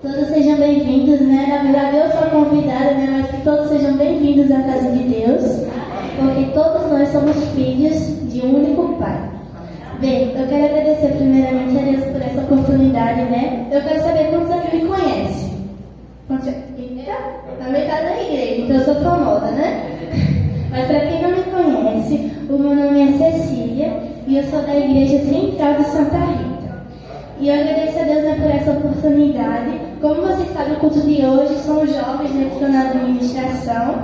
Todos sejam bem-vindos, né? Na verdade, eu sou convidada, né? Mas que todos sejam bem-vindos à casa de Deus, porque todos nós somos filhos de um único Pai. Bem, eu quero agradecer primeiramente a Deus por essa oportunidade, né? Eu quero saber quantos aqui me conhecem. Eita, a metade da igreja, então eu sou famosa, né? Mas para quem não me conhece, o meu nome é Cecília e eu sou da Igreja Central de Santa Rita. E eu agradeço a Deus, né, por essa oportunidade. Como vocês sabem, o culto de hoje são os jovens, né, que estão na administração.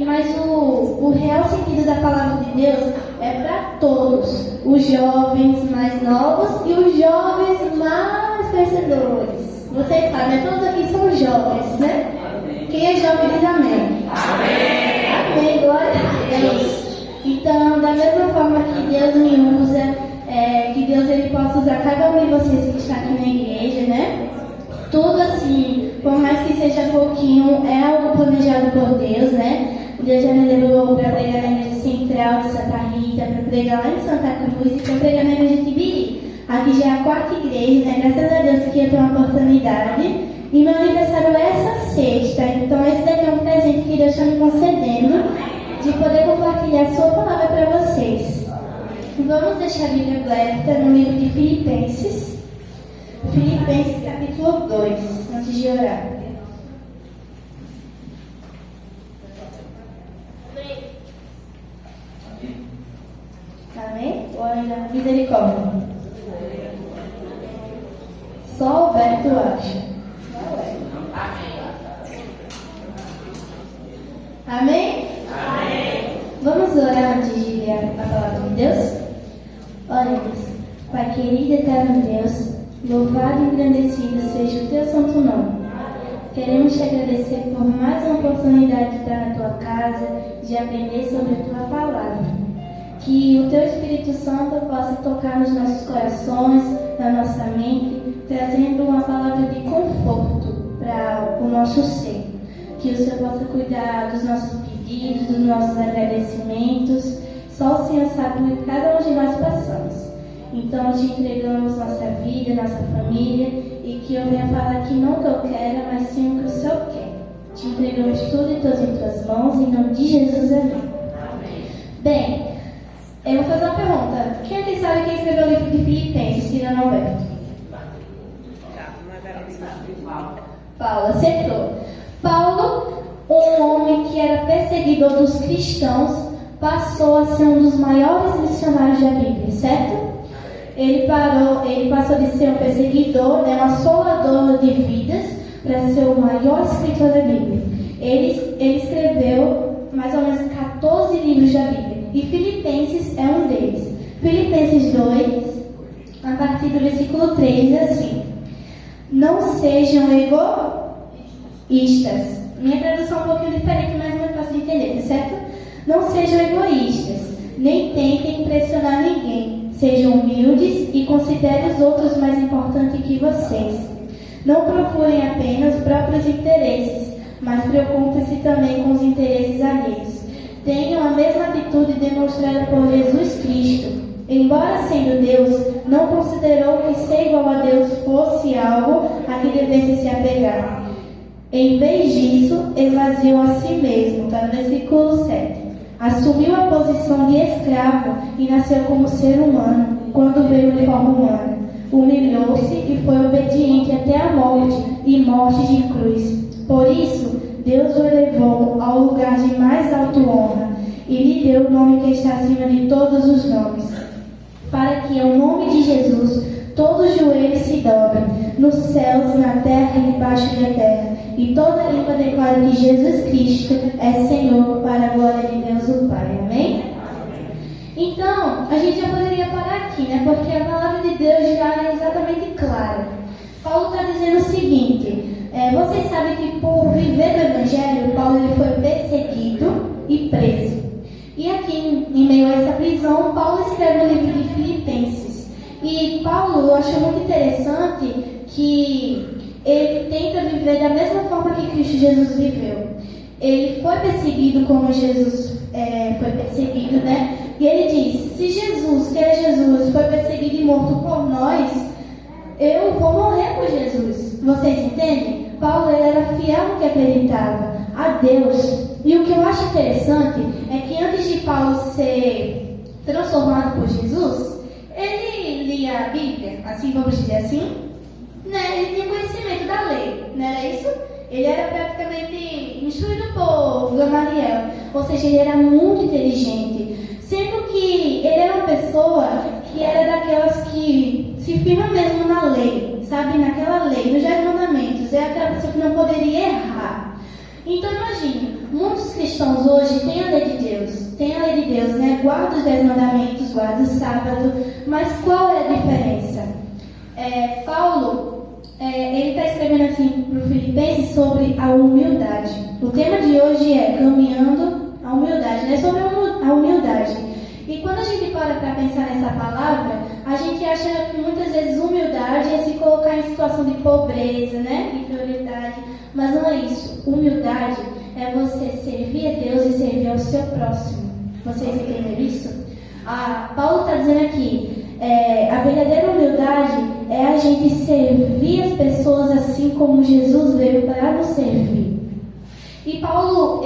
Mas o real sentido da palavra de Deus é para todos. Os jovens mais novos e os jovens mais vencedores. Vocês sabem, né? Todos aqui são jovens, né? Quem é jovem diz amém. Amém. Amém, glória a Deus. Então, da mesma forma que Deus me usa, que Deus ele possa usar cada um de vocês que está aqui na igreja, né? Tudo assim, por mais que seja pouquinho, é algo planejado por Deus, né? Deus já me levou para pregar na igreja central de Santa Rita, para pregar lá em Santa Cruz e para pregar na igreja de Tibiri. Aqui já é a quarta igreja, né? Graças a Deus que eu tenho uma oportunidade. E meu aniversário é essa sexta, então esse daqui é um presente que Deus está me concedendo de poder compartilhar a sua palavra para vocês. Vamos deixar a Bíblia aberta no livro de Filipenses. Filipenses capítulo 2, antes de orar. Amém? Glória a misericórdia. Só o Alberto acha. Amém? Amém? Vamos orar antes de ler a palavra de Deus? Oremos. Pai querido e eterno Deus, louvado e engrandecido seja o teu santo nome. Queremos te agradecer por mais uma oportunidade de estar na tua casa, de aprender sobre a tua palavra. Que o teu Espírito Santo possa tocar nos nossos corações, na nossa mente, trazendo uma palavra de conforto para o nosso ser. Que o Senhor possa cuidar dos nossos pedidos, dos nossos agradecimentos. Só o Senhor sabe o que cada um de nós passamos. Então, te entregamos nossa vida, nossa família, e que eu venha falar aqui não o que eu quero, mas sim o que o Senhor quer. Te entregamos tudo em tuas mãos, em nome de Jesus, amém. Bem, eu vou fazer uma pergunta. Quem aqui sabe quem escreveu o livro de Filipenses, tirando Alberto? Paulo, acertou. Paulo, um homem que era perseguidor dos cristãos, passou a ser um dos maiores missionários da Bíblia, certo? Ele passou de ser um perseguidor, né, um assolador de vidas, para ser o maior escritor da Bíblia. Ele escreveu mais ou menos 14 livros da Bíblia, e Filipenses é um deles. Filipenses 2, a partir do versículo 3, diz assim: não sejam egoístas. Minha tradução é um pouquinho diferente, mas não é fácil de entender, tá certo? Não sejam egoístas, nem tentem impressionar ninguém. Sejam humildes e considerem os outros mais importantes que vocês. Não procurem apenas os próprios interesses, mas preocupem-se também com os interesses alheios. Tenham a mesma atitude demonstrada por Jesus Cristo. Embora sendo Deus, não considerou que ser igual a Deus fosse algo a que devesse se apegar. Em vez disso, esvaziou a si mesmo, está no versículo 7. Assumiu a posição de escravo e nasceu como ser humano, quando veio de forma humana. Humilhou-se e foi obediente até a morte, e morte de cruz. Por isso, Deus o elevou ao lugar de mais alta honra, e lhe deu o nome que está acima de todos os nomes, para que ao nome de Jesus todo joelho se dobre, nos céus, na terra e debaixo da terra, e toda língua declare que Jesus Cristo é Senhor, para a glória de Deus o Pai. Amém? Então, a gente já poderia parar aqui, né? Porque a palavra de Deus já é exatamente clara. Paulo está dizendo o seguinte: vocês sabem que por viver do Evangelho, Paulo ele foi perseguido e preso. E aqui, em meio a essa prisão, Paulo escreve o livro de Filipenses. E Paulo, eu acho muito interessante que ele tenta viver da mesma forma que Cristo Jesus viveu. Ele foi perseguido como Jesus foi perseguido, né? E ele diz: se Jesus, que é Jesus, foi perseguido e morto por nós, eu vou morrer por Jesus. Vocês entendem? Paulo ele era fiel no que acreditava, a Deus. E o que eu acho interessante é que antes de Paulo ser transformado por Jesus, ele lia a Bíblia, assim vamos dizer assim, né? Ele tinha conhecimento da lei, não era isso? Ele era praticamente instruído por Gamaliel, ou seja, ele era muito inteligente, sendo que ele era uma pessoa que era daquelas que se firma mesmo na lei, sabe? Naquela lei, nos 10 mandamentos, é aquela pessoa que não poderia errar. Então imagine, muitos cristãos hoje têm a lei de Deus, né? Guarda os 10 mandamentos, guarda o sábado, mas qual é a diferença? Paulo, ele está escrevendo assim para o Filipenses sobre a humildade. O tema de hoje é caminhando a humildade, né? Sobre a humildade. E quando a gente para pensar nessa palavra, a gente acha que muitas vezes humildade é se colocar em situação de pobreza, né? Inferioridade. Mas não é isso. Humildade é você servir a Deus e servir ao seu próximo. Vocês entenderam isso? Paulo está dizendo aqui, a verdadeira humildade é a gente servir as pessoas assim como Jesus veio para nos servir. E Paulo,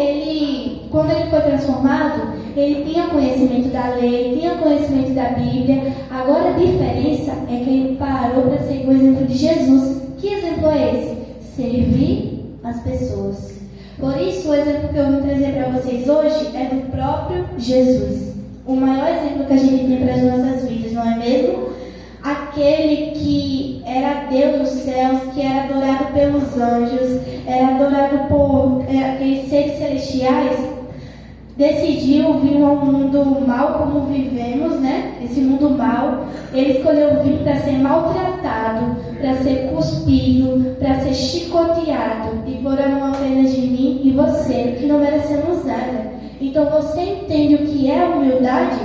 quando ele foi transformado, ele tinha conhecimento da lei, tinha conhecimento da Bíblia. Agora a diferença é que ele parou para seguir o exemplo de Jesus. Que exemplo é esse? Servir as pessoas. Por isso, o exemplo que eu vou trazer para vocês hoje é do próprio Jesus. O maior exemplo que a gente tem para as nossas vidas, não é mesmo? Aquele que era Deus dos céus, que era adorado pelos anjos, era adorado por aqueles seres celestiais, decidiu vir ao mundo mal como vivemos, né? Esse mundo mal. Ele escolheu vir para ser maltratado, para ser cuspido, para ser chicoteado, e por amor apenas de mim e você, que não merecemos nada. Então você entende o que é a humildade?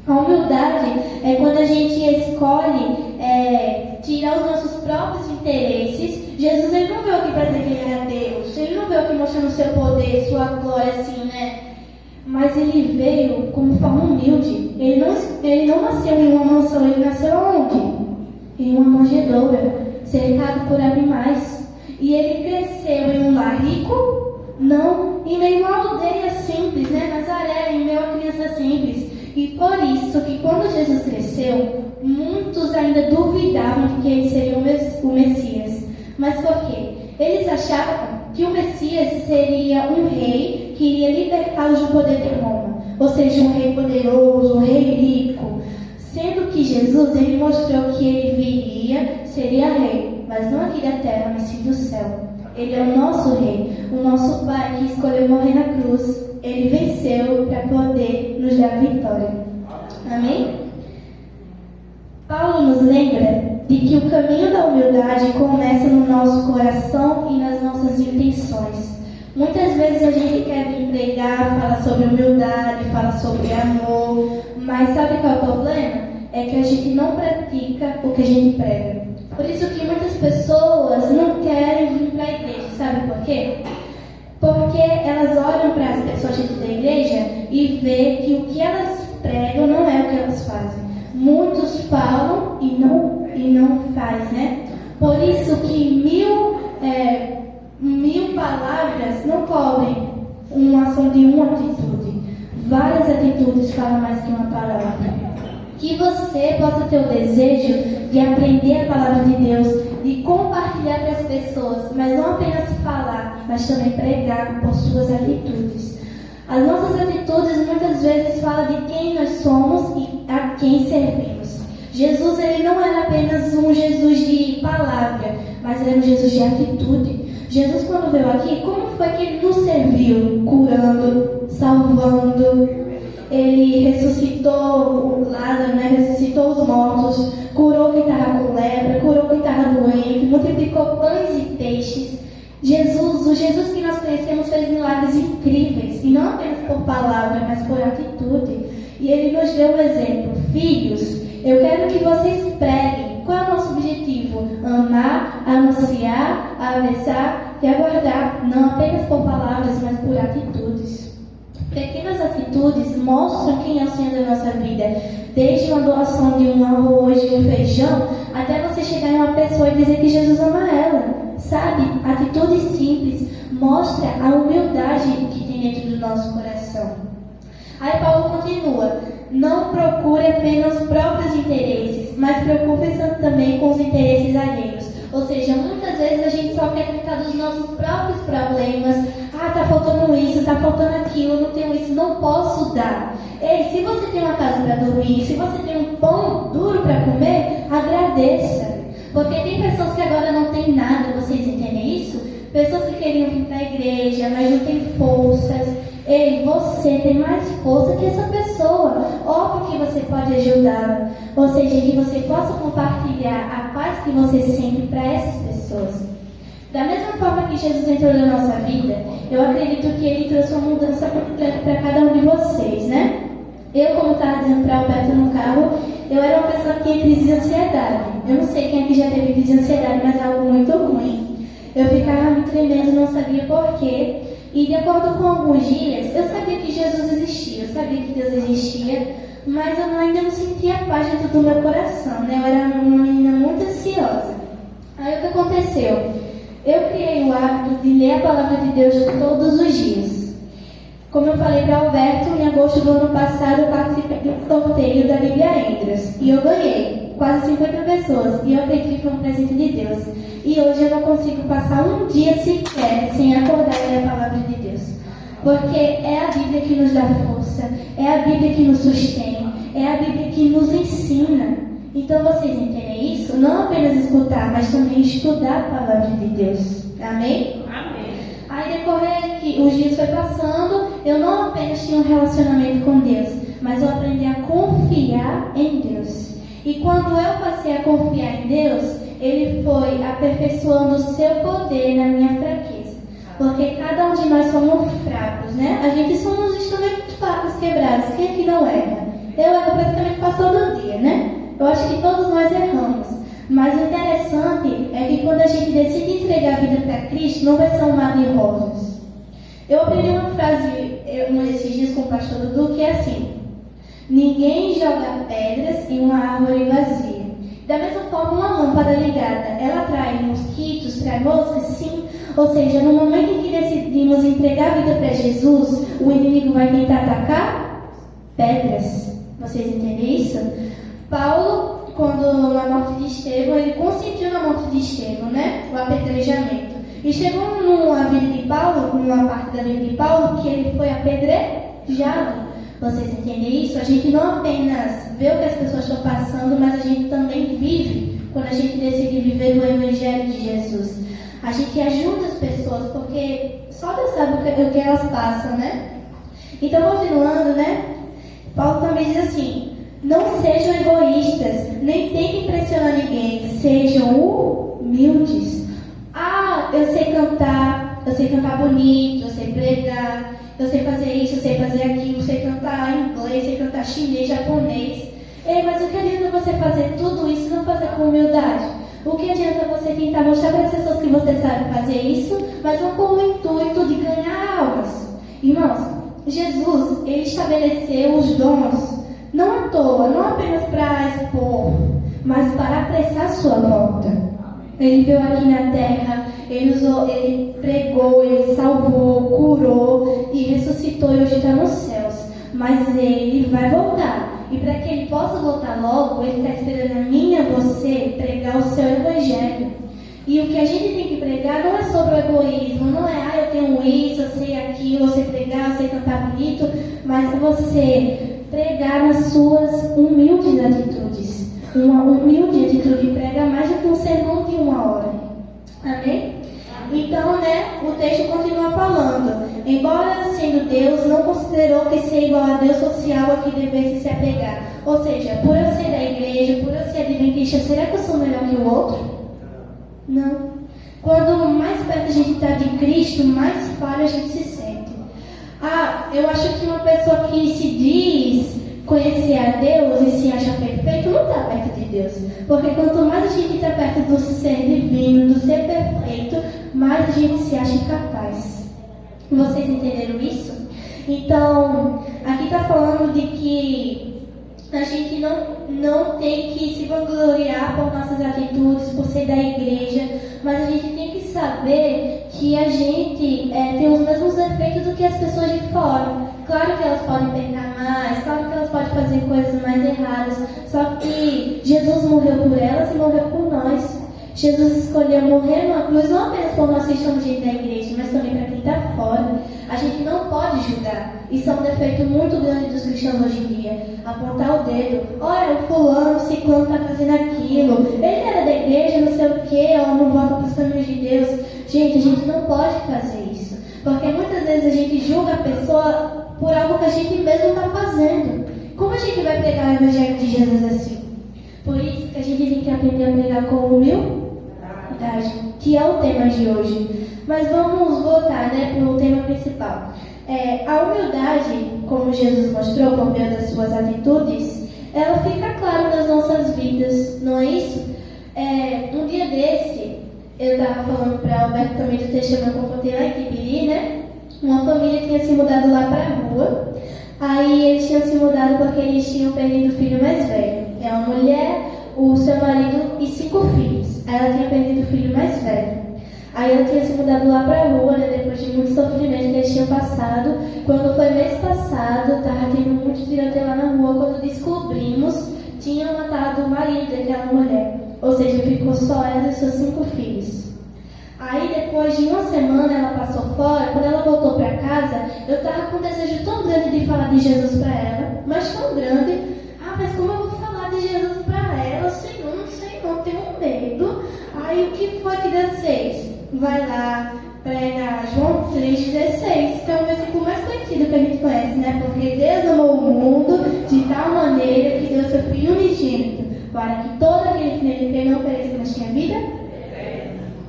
A humildade é quando a gente escolhe tirar os nossos próprios interesses. Jesus ele não veio aqui para dizer que ele era Deus, ele não veio aqui mostrando o seu poder, sua glória assim, né? Mas ele veio como forma humilde. Ele não nasceu em uma mansão, ele nasceu onde? Em uma manjedoura, cercado por animais. E ele cresceu em um lar rico? Não, em meio a uma aldeia simples, né? Nazaré, em meio a criança simples. E por isso que quando Jesus cresceu, muitos ainda duvidavam de que ele seria o Messias. Mas por quê? Eles achavam que o Messias seria um rei que iria libertá-los do poder de Roma. Ou seja, um rei poderoso, um rei rico. Sendo que Jesus, ele mostrou que ele viria, seria rei, mas não aqui da terra, mas sim do céu. Ele é o nosso rei, o nosso pai que escolheu morrer na cruz. Ele venceu para poder nos dar vitória. Amém? Paulo nos lembra de que o caminho da humildade começa no nosso coração e nas nossas intenções. Muitas vezes a gente quer vir pregar, falar sobre humildade, falar sobre amor, mas sabe qual é o problema? É que a gente não pratica o que a gente prega. Por isso que muitas pessoas não querem vir para a igreja, sabe por quê? Porque elas olham para as pessoas dentro da igreja e vê que o que elas pregam não é o que elas fazem. Muitos falam e não faz, né? Por isso que mil palavras não cobrem uma ação de uma atitude. Várias atitudes falam mais que uma palavra. Que você possa ter o desejo de aprender a palavra de Deus, de compartilhar para as pessoas, mas não apenas falar, mas também pregar por suas atitudes. As nossas atitudes muitas vezes falam de quem nós somos e a quem servimos. Jesus ele não era apenas um Jesus de palavra, mas era um Jesus de atitude. Jesus, quando veio aqui, como foi que ele nos serviu? Curando, salvando. Ele ressuscitou o Lázaro, né? Ressuscitou os mortos, curou quem estava com lepra, curou quem estava doente, multiplicou pães e peixes. O Jesus que nós conhecemos fez milagres incríveis, e não apenas por palavra, mas por atitude. E ele nos deu um exemplo. Filhos, eu quero que vocês preguem. Qual é o nosso objetivo? Amar, anunciar, abençoar e aguardar, não apenas por palavras, mas por atitudes. Pequenas atitudes mostram quem é o Senhor da nossa vida. Desde uma doação de um arroz, de um feijão, até você chegar em uma pessoa e dizer que Jesus ama ela. sabe? Atitudes simples mostra a humildade que tem dentro do nosso coração. Aí Paulo continua: não procure apenas os próprios interesses, mas preocupe-se também com os interesses alheios. Ou seja, muitas vezes a gente só quer tratar dos nossos próprios problemas. Tá faltando isso, tá faltando aquilo, não tenho isso, não posso dar. Ei, se você tem uma casa para dormir, se você tem um pão duro para comer, agradeça. Porque tem pessoas que agora não têm nada, vocês entendem isso? Pessoas que queriam vir para a igreja, mas não têm forças. Ei, você tem mais força que essa pessoa. Óbvio que você pode ajudá-la. Ou seja, que você possa compartilhar a paz que você sente para essas pessoas. Da mesma forma que Jesus entrou na nossa vida, eu acredito que Ele trouxe uma mudança para cada um de vocês, né? Eu, como estava dizendo para o Alberto no carro, eu era uma pessoa que tinha crise de ansiedade. Eu não sei quem aqui já teve crise de ansiedade, mas é algo muito ruim. Eu ficava me tremendo, não sabia porquê. E de acordo com alguns dias, eu sabia que Jesus existia, eu sabia que Deus existia, mas eu ainda não sentia paz dentro do meu coração, né? Eu era uma menina muito ansiosa. Aí o que aconteceu? Eu criei o hábito de ler a palavra de Deus todos os dias. Como eu falei para Alberto, em agosto do ano passado eu participei de um sorteio da Bíblia Endras e eu ganhei quase 50 pessoas e eu acredito que foi um presente de Deus. E hoje eu não consigo passar um dia sequer sem acordar e ler a palavra de Deus. Porque é a Bíblia que nos dá força, é a Bíblia que nos sustém, é a Bíblia que nos ensina. Então vocês entendem isso? Não apenas escutar, mas também estudar a palavra de Deus. Amém? Amém. Aí decorrer que os dias foi passando, eu não apenas tinha um relacionamento com Deus, mas eu aprendi a confiar em Deus. E quando eu passei a confiar em Deus, Ele foi aperfeiçoando o seu poder na minha fraqueza. Porque cada um de nós somos fracos, né? A gente somos instrumentos fracos, quebrados. Quem aqui não erra? Eu erro praticamente quase todo dia, né? Eu acho que todos nós erramos. Mas o interessante é que quando a gente decide entregar a vida para Cristo, não vai ser um mar de rosas. Eu aprendi uma frase um desses dias com o pastor Dudu, que é assim: ninguém joga pedras em uma árvore vazia. Da mesma forma, uma lâmpada ligada, ela atrai mosquitos, trai moscas? Sim. Ou seja, no momento em que decidimos entregar a vida para Jesus, o inimigo vai tentar atacar pedras. Vocês entendem isso? Paulo, quando na morte de Estevão, ele consentiu na morte de Estevão, né? O apedrejamento. E chegou numa vida de Paulo, numa parte da vida de Paulo, que ele foi apedrejado. Vocês entendem isso? A gente não apenas vê o que as pessoas estão passando, mas a gente também vive quando a gente decide viver do Evangelho de Jesus. A gente ajuda as pessoas, porque só Deus sabe o que elas passam, né? Então, continuando, né? Paulo também diz assim: não sejam egoístas, nem tentem impressionar ninguém, sejam humildes. Eu sei cantar bonito, eu sei pregar, eu sei fazer isso, eu sei fazer aquilo, eu sei cantar inglês, eu sei cantar chinês, japonês. Mas o que adianta você fazer tudo isso e não fazer com humildade? O que adianta você tentar mostrar para as pessoas que você sabe fazer isso, mas não com o intuito de ganhar almas? Irmãos, Jesus, Ele estabeleceu os dons, não à toa, não apenas para expor, mas para apressar a sua volta. Ele veio aqui na terra, ele pregou, ele salvou, curou e ressuscitou e hoje está nos céus. Mas ele vai voltar. E para que ele possa voltar logo, ele está esperando a mim e a você pregar o seu evangelho. E o que a gente tem que pregar não é sobre o egoísmo, não é, eu tenho isso, eu sei aquilo, eu sei pregar, eu sei cantar bonito, mas é você pregar nas suas humildes atitudes. Uma humilde atitude prega mais do que um sermão de 1 hora. Amém? Então, o texto continua falando: embora sendo Deus, não considerou que ser igual a Deus fosse algo a que devesse se apegar. Ou seja, por eu ser da igreja, por eu ser adventista, será que eu sou melhor que o outro? Não. Quando mais perto a gente está de Cristo, mais falha a gente se sente. Eu acho que uma pessoa que se diz conhecer a Deus e se acha perfeito não está perto de Deus. Porque quanto mais a gente está perto do ser divino, do ser perfeito, mais a gente se acha incapaz. Vocês entenderam isso? Então, aqui está falando de que a gente não tem que se vangloriar por nossas atitudes, por ser da igreja, mas a gente tem que saber que a gente tem os mesmos defeitos do que as pessoas de fora. Claro que elas podem pecar mais, claro que elas podem fazer coisas mais erradas, só que Jesus morreu por elas e morreu por nós. Jesus escolheu morrer numa cruz não apenas por nós que estamos dentro da igreja, mas também para quem está fora. A gente não pode julgar. Isso é um defeito muito grande dos cristãos hoje em dia. Apontar o dedo. Olha, o fulano, o ciclano está fazendo aquilo. Ele era da igreja, não sei o quê, ou não volta para os caminhos de Deus. Gente, a gente não pode fazer isso. Porque muitas vezes a gente julga a pessoa por algo que a gente mesmo está fazendo. Como a gente vai pregar o evangelho de Jesus assim? Por isso que a gente tem que aprender a pregar com humildade, que é o tema de hoje. Mas vamos voltar para o tema principal. A humildade, como Jesus mostrou por meio das suas atitudes, ela fica clara nas nossas vidas, não é isso? Um dia desse, eu estava falando para Alberto também do testemunho que eu contei lá em Quibiri, né? Uma família tinha se mudado lá para a rua. Aí eles tinham se mudado porque eles tinham perdido o filho mais velho. É uma mulher, o seu marido e 5 filhos. Aí ela tinha perdido o filho mais velho. Aí ela tinha se mudado lá para a rua, né, depois de muito sofrimento que eles tinham passado. Quando foi mês passado, estava tendo muito tiroteio lá na rua. Quando descobrimos, tinham matado o marido daquela mulher. Ou seja, ficou só ela e seus 5 filhos. Aí depois de uma semana ela passou fora. Quando ela voltou para casa, eu estava com um desejo tão grande de falar de Jesus para ela. Mas tão grande. Mas como eu vou falar de Jesus para ela? Eu sei não, tenho medo. Aí o que foi que Deus fez? Vai lá pregar João 3,16, que é o versículo mais conhecido que a gente conhece, né? Porque Deus amou o mundo de tal maneira que deu seu Filho unigênito, para que todo aquele que nele crê não pereça, mas tenha vida.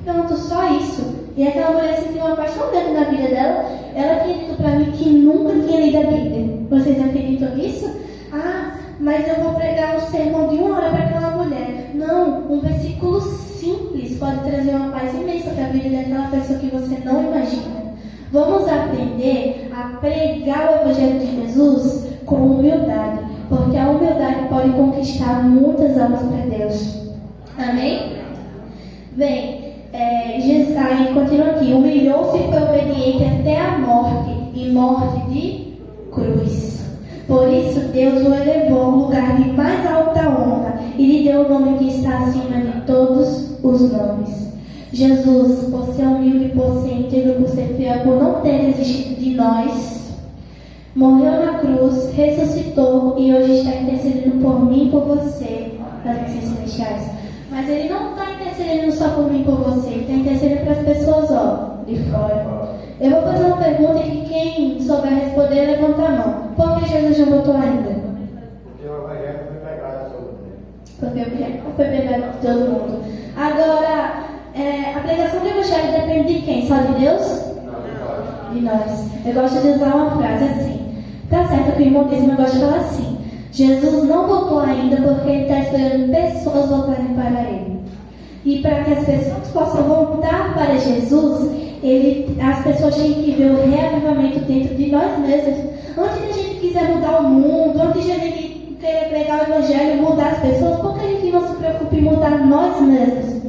Pronto, só isso. E aquela mulher sentiu uma paixão grande na vida dela. Ela tinha dito para mim que nunca tinha lido a Bíblia. Vocês acreditam nisso? Mas eu vou pregar um sermão de 1 hora para aquela mulher. Não, um versículo simples pode trazer uma paz imensa para a vida daquela pessoa que você não imagina. Vamos aprender a pregar o Evangelho de Jesus com humildade, porque a humildade pode conquistar muitas almas para Deus. Amém? Bem, Jesus aí continua aqui. Humilhou-se e foi obediente até a morte, e morte de cruz. Por isso Deus o elevou ao lugar de mais alta honra e lhe deu o nome que está acima de todos os nomes. Jesus, por ser humilde, por ser íntegro, por ser fiel, por não ter desistido de nós, morreu na cruz, ressuscitou e hoje está intercedendo por mim e por você nas missões celestiais. Mas Ele não está intercedendo só por mim e por você, Ele está intercedendo para as pessoas de fora. Eu vou fazer uma pergunta que quem souber responder, levanta a mão. Por que Jesus não votou ainda? Porque o evangelho foi pregado a todo mundo. Porque o evangelho foi pregado a todo mundo. Agora, a pregação do evangelho depende de quem? Só de Deus? Não, de nós. Eu gosto de usar uma frase assim. Tá certo que o irmão eu gosto de falar assim. Jesus não votou ainda porque Ele está esperando pessoas voltarem para Ele. E para que as pessoas possam voltar para Jesus, as pessoas têm que ver o reavivamento dentro de nós mesmos. Antes de a gente quiser mudar o mundo, antes de a gente querer pregar o Evangelho e mudar as pessoas, por que a gente não se preocupa em mudar nós mesmos?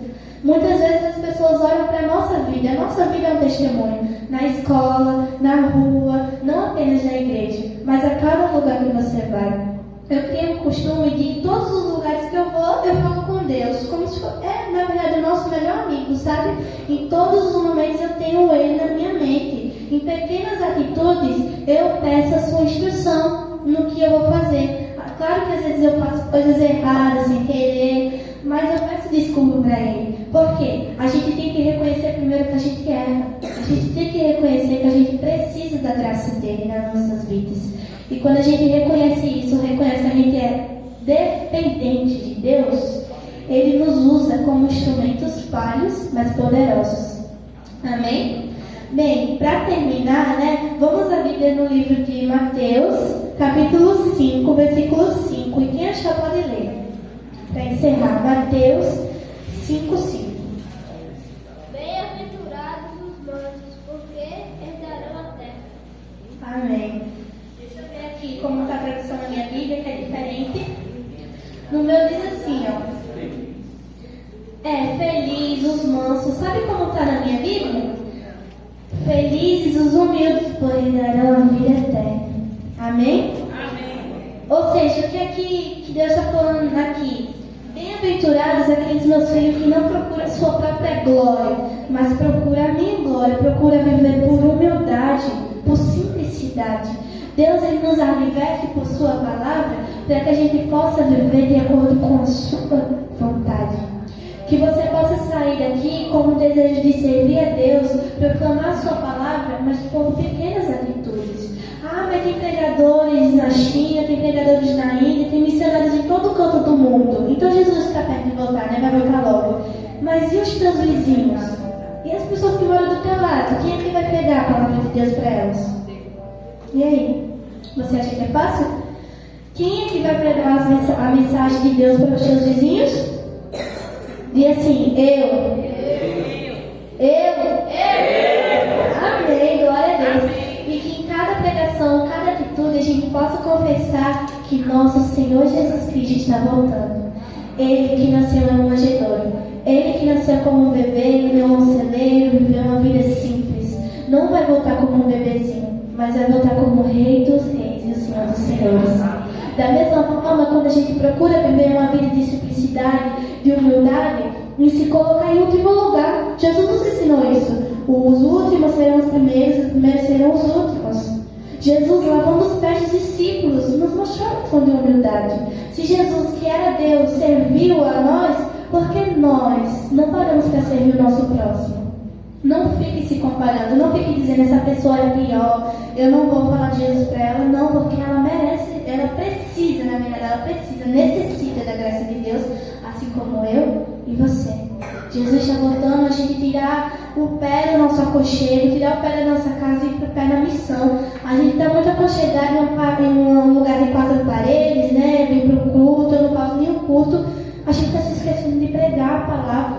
Muitas vezes as pessoas olham para a nossa vida. A nossa vida é um testemunho. Na escola, na rua, não apenas na igreja, mas a cada lugar que você vai. Eu tenho o costume de, em todos os lugares que eu vou, eu falo com Deus. Como se fosse, na verdade, o nosso melhor amigo, sabe? Em todos os momentos eu tenho Ele na minha mente. Em pequenas atitudes, eu peço a sua instrução no que eu vou fazer. Claro que às vezes eu faço coisas erradas, sem querer, mas eu peço desculpa para Ele. Por quê? A gente tem que reconhecer primeiro que a gente erra. A gente tem que reconhecer que a gente precisa da graça dEle nas nossas vidas. E quando a gente reconhece isso, reconhece que a gente é dependente de Deus, Ele nos usa como instrumentos falhos, mas poderosos. Amém? Bem, para terminar, vamos à Bíblia no livro de Mateus, capítulo 5, versículo 5. E quem achar pode ler. Para encerrar, Mateus 5, 5. Bem-aventurados os mansos, porque herdarão a terra. Amém. Deixa eu ver aqui como está a tradução na minha Bíblia, que é diferente. No meu diz assim, ó. Feliz os mansos. Sabe como está na minha humildes, porém darão a vida eterna. Amém? Ou seja, o que é que Deus está falando aqui? Bem-aventurados aqueles meus filhos que não procuram sua própria glória, mas procuram a minha glória, procuram viver por humildade, por simplicidade. Deus ele nos adverte por sua palavra para que a gente possa viver de acordo com a sua vontade. Que você possa sair daqui com o desejo de servir a Deus, proclamar a sua palavra, mas por pequenas atitudes. Ah, mas tem pregadores na China, tem pregadores na Índia, tem missionários em todo canto do mundo. Então Jesus está perto de voltar, né? Vai voltar logo. Mas e os teus vizinhos? E as pessoas que moram do teu lado? Quem é que vai pregar a palavra de Deus para elas? E aí? Você acha que é fácil? Quem é que vai pregar a mensagem de Deus para os teus vizinhos? Diz assim, eu. Amém, glória a Deus. E que em cada pregação, cada atitude, a gente possa confessar que nosso Senhor Jesus Cristo está voltando. Ele que nasceu em um manjedouro. Ele que nasceu como um bebê, viveu um celeiro, viveu uma vida simples. Não vai voltar como um bebezinho, mas vai voltar como o Rei dos Reis e o Senhor dos Senhores. Da mesma forma, quando a gente procura viver uma vida de simplicidade, de humildade, e se colocar em último lugar. Jesus nos ensinou isso. Os últimos serão os primeiros serão os últimos. Jesus, lavando os pés dos discípulos, nos mostrou a lição de humildade. Se Jesus, que era Deus, serviu a nós, por que nós não paramos para servir o nosso próximo? Não fique se comparando, não fique dizendo essa pessoa é pior, eu não vou falar de Jesus para ela, não, porque ela merece, ela precisa, na verdade, ela precisa, necessita da graça de Deus, assim como eu e você. Jesus está voltando a gente tirar o pé do nosso aconchego, tirar o pé da nossa casa e ir para o pé da missão. A gente está muito aconchegado em um lugar de 4 paredes, né? Vem para o culto, eu não faço nem o culto. A gente está se esquecendo de pregar a palavra.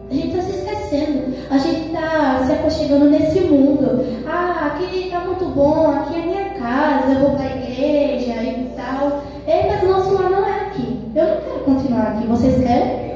A gente está se esquecendo. A gente está se aconchegando nesse mundo. Ah, aqui está muito bom, aqui é minha casa, eu vou para a igreja e tal. Mas nosso lar não é aqui. Eu não quero continuar aqui. Vocês querem?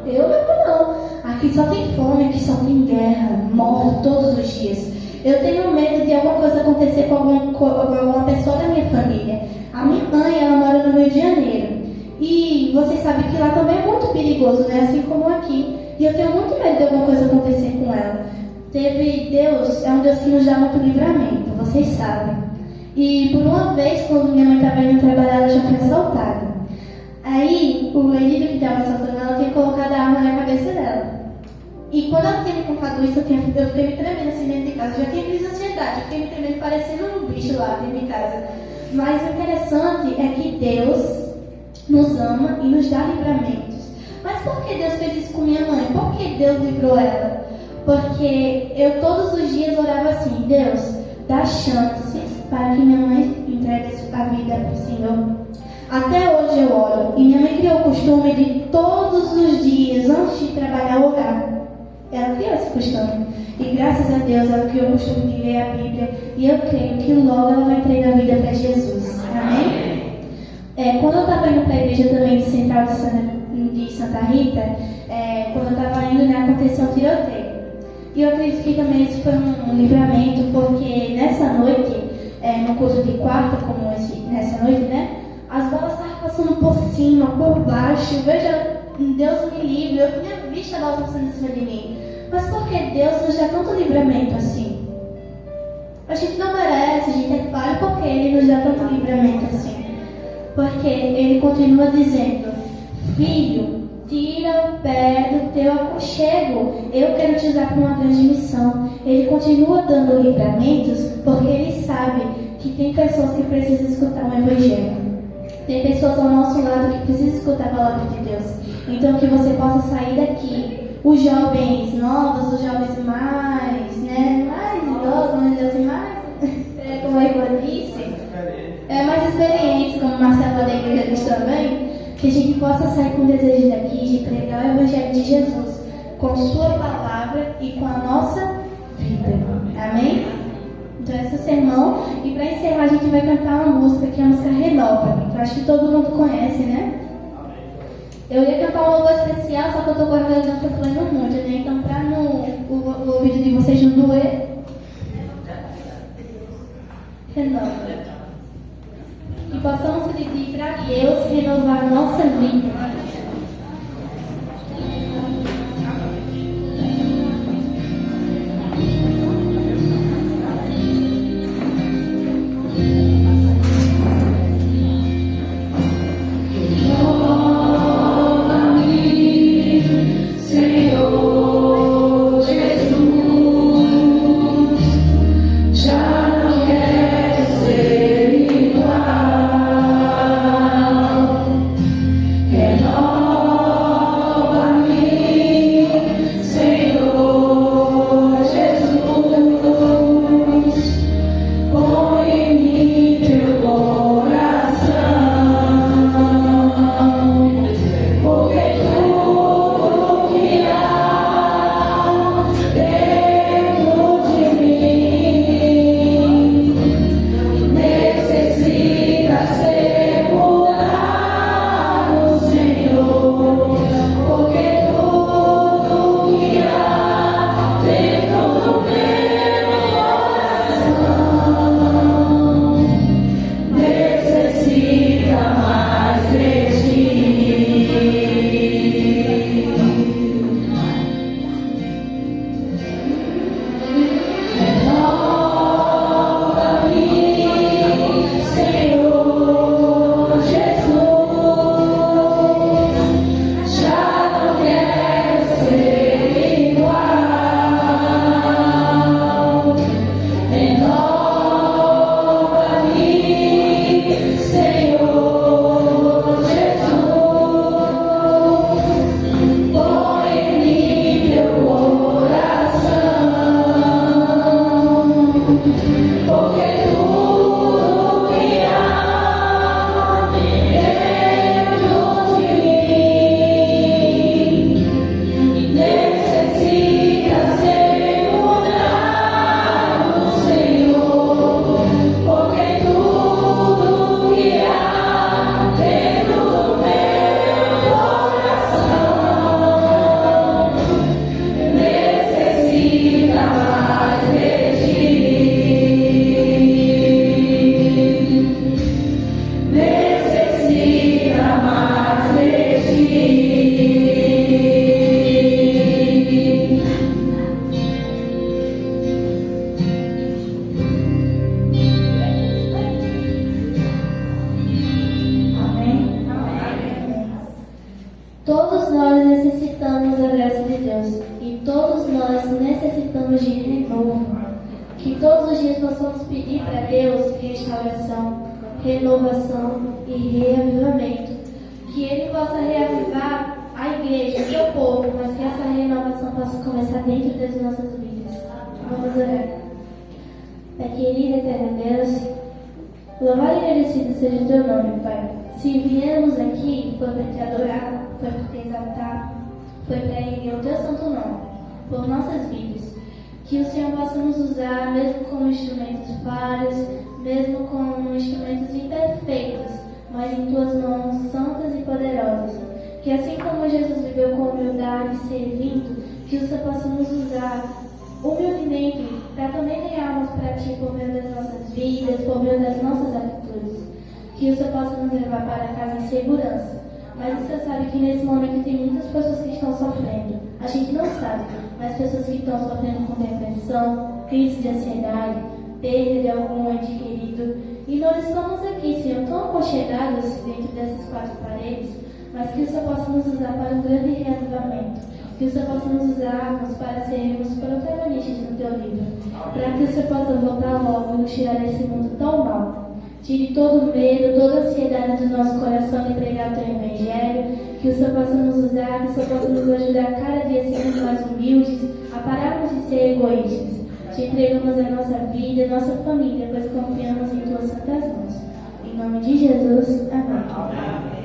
Eu não. Aqui só tem fome, aqui só tem guerra, morte todos os dias. Eu tenho medo de alguma coisa acontecer com alguma pessoa da minha família. A minha mãe, ela mora no Rio de Janeiro. E vocês sabem que lá também é muito perigoso, né? Assim como aqui. E eu tenho muito medo de alguma coisa acontecer com ela. Deus é um Deus que nos dá muito livramento, vocês sabem. E por uma vez, quando minha mãe estava indo trabalhar, ela já foi assaltada. Aí, o Elidio que estava assaltando ela tinha colocado a arma na cabeça dela. E quando ela tinha me contado isso, eu fiquei me tremendo assim dentro de casa. Eu já tinha crise de ansiedade, eu fiquei me tremendo parecendo um bicho lá dentro de casa. Mas o interessante é que Deus nos ama e nos dá livramentos. Mas por que Deus fez isso com minha mãe? Por que Deus livrou ela? Porque eu todos os dias orava assim, Deus, dá chances para que minha mãe entregue a vida para o Senhor. Até hoje eu oro. E minha mãe criou o costume de todos os dias, antes de trabalhar, orar. Ela criou esse costume. E graças a Deus ela criou o costume de ler a Bíblia. E eu creio que logo ela vai entregar a vida para Jesus. Amém? Quando eu estava indo para a igreja também de Central de Santa Rita, quando eu estava indo, né, aconteceu um tiroteio. E eu acredito que também isso foi um livramento, porque nessa noite, no curso de quarta, como nessa noite, né, as balas estavam passando por cima, por baixo. Veja, Deus me livre, eu tinha visto a bala passando em cima de mim. Mas por que Deus nos dá tanto livramento assim? A gente não merece, a gente é falho, porque Ele nos dá tanto livramento assim. Porque Ele continua dizendo, filho, tira o pé do teu aconchego, eu quero te usar para uma grande missão. Ele continua dando livramentos, porque Ele sabe que tem pessoas que precisam escutar o Evangelho. Tem pessoas ao nosso lado que precisam escutar a palavra de Deus. Então que você possa sair daqui, os jovens novos, os jovens mais idosos, vamos dizer assim, como a irmã disse, mais experientes, como Marcelo da igreja diz também, que a gente possa sair com o desejo daqui de pregar o Evangelho de Jesus, com sua palavra e com a nossa vida. Amém? Então esse é o sermão, e para encerrar a gente vai cantar uma música que é a música Renova, que eu acho que todo mundo conhece, né? Eu ia cantar um louvor especial, só que eu tô com a garganta falando muito, né? Então para o ouvido de vocês não doer, renova. Que possamos pedir para Deus renovar a nossa vida. Todos nós necessitamos da graça de Deus e todos nós necessitamos de renovo. Que todos os dias possamos pedir para Deus restauração, renovação e reavivamento. Que Ele possa reavivar a igreja, o seu povo, mas que essa renovação possa começar dentro das nossas vidas. Vamos orar. Pai querido, eterno Deus, louvado e agradecido seja o teu nome, Pai. Se viemos aqui, foi para te adorar, foi para te exaltar, foi para erguer o teu santo nome, por nossas vidas. Que o Senhor possa nos usar, mesmo como instrumentos falhos, mesmo como instrumentos imperfeitos, mas em tuas mãos santas e poderosas. Que assim como Jesus viveu com humildade, servindo, que o Senhor possa nos usar humildemente para também ganharmos para ti por meio das nossas vidas, por meio das nossas atitudes. Que o Senhor possa nos levar para casa em segurança. Mas o Senhor sabe que nesse momento tem muitas pessoas que estão sofrendo. A gente não sabe, mas pessoas que estão sofrendo com depressão, crise de ansiedade, perda de algum ente querido. E nós estamos aqui, Senhor, tão aconchegados dentro dessas quatro paredes, mas que o Senhor possa nos usar para um grande reavivamento. Que o Senhor possa nos usarmos para sermos protagonistas no teu livro. Para que o Senhor possa voltar logo e nos tirar desse mundo tão mau. Tire todo o medo, toda a ansiedade do nosso coração de pregar o teu evangelho. Que o Senhor possa nos usar, que o Senhor possa nos ajudar a cada dia a sermos mais humildes, a pararmos de ser egoístas. Te entregamos a nossa vida, a nossa família, pois confiamos em tuas santas mãos. Em nome de Jesus, amém.